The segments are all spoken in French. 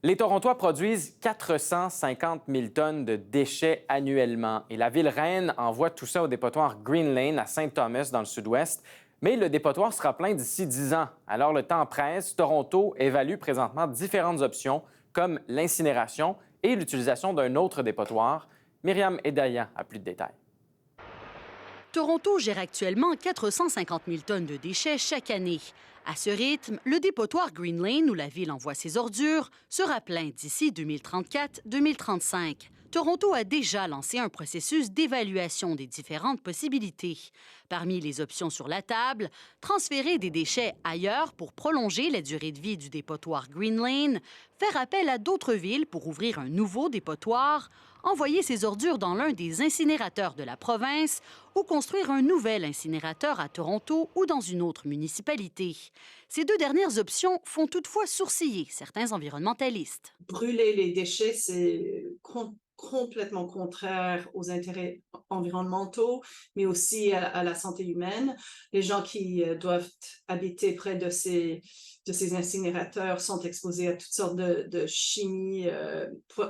Les Torontois produisent 450 000 tonnes de déchets annuellement et la ville reine envoie tout ça au dépotoir Green Lane à Saint-Thomas dans le sud-ouest. Mais le dépotoir sera plein d'ici 10 ans. Alors le temps presse. Toronto évalue présentement différentes options comme l'incinération et l'utilisation d'un autre dépotoir. Myriam Edaya a plus de détails. Toronto gère actuellement 450 000 tonnes de déchets chaque année. À ce rythme, le dépotoir Green Lane, où la ville envoie ses ordures, sera plein d'ici 2034-2035. Toronto a déjà lancé un processus d'évaluation des différentes possibilités. Parmi les options sur la table, transférer des déchets ailleurs pour prolonger la durée de vie du dépotoir Green Lane, faire appel à d'autres villes pour ouvrir un nouveau dépotoir, envoyer ses ordures dans l'un des incinérateurs de la province ou construire un nouvel incinérateur à Toronto ou dans une autre municipalité. Ces deux dernières options font toutefois sourciller certains environnementalistes. Brûler les déchets, c'est complètement contraire aux intérêts environnementaux, mais aussi à la santé humaine. Les gens qui doivent habiter près de ces incinérateurs sont exposés à toutes sortes de chimies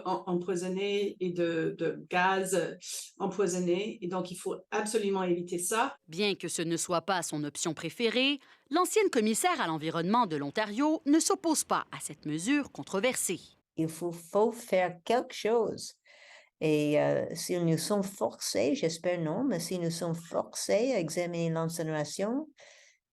empoisonnées et de gaz empoisonnés. Et donc, il faut absolument éviter ça. Bien que ce ne soit pas son option préférée, l'ancienne commissaire à l'environnement de l'Ontario ne s'oppose pas à cette mesure controversée. Il faut faire quelque chose. Et si nous sommes forcés, j'espère non, mais si nous sommes forcés à examiner l'incinération,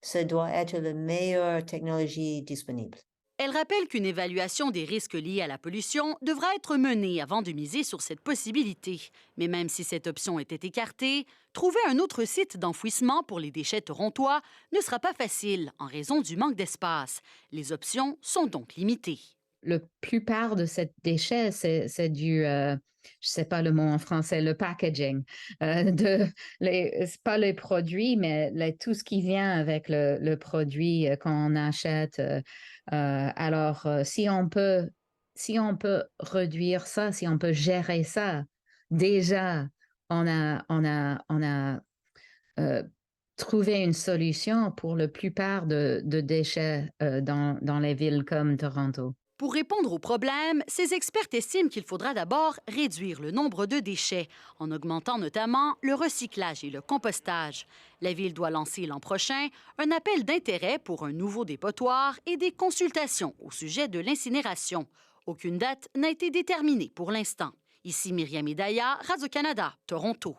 ça doit être la meilleure technologie disponible. Elle rappelle qu'une évaluation des risques liés à la pollution devra être menée avant de miser sur cette possibilité. Mais même si cette option était écartée, trouver un autre site d'enfouissement pour les déchets torontois ne sera pas facile en raison du manque d'espace. Les options sont donc limitées. La plupart de ces déchets, c'est du, je ne sais pas le mot en français, le packaging. C'est pas les produits, mais tout ce qui vient avec le produit qu'on achète. Alors, si on peut réduire ça, si on peut gérer ça, déjà, on a trouvé une solution pour la plupart de déchets dans les villes comme Toronto. Pour répondre au problème, ces experts estiment qu'il faudra d'abord réduire le nombre de déchets, en augmentant notamment le recyclage et le compostage. La Ville doit lancer l'an prochain un appel d'intérêt pour un nouveau dépotoir et des consultations au sujet de l'incinération. Aucune date n'a été déterminée pour l'instant. Ici Myriam Edaya, Radio-Canada, Toronto.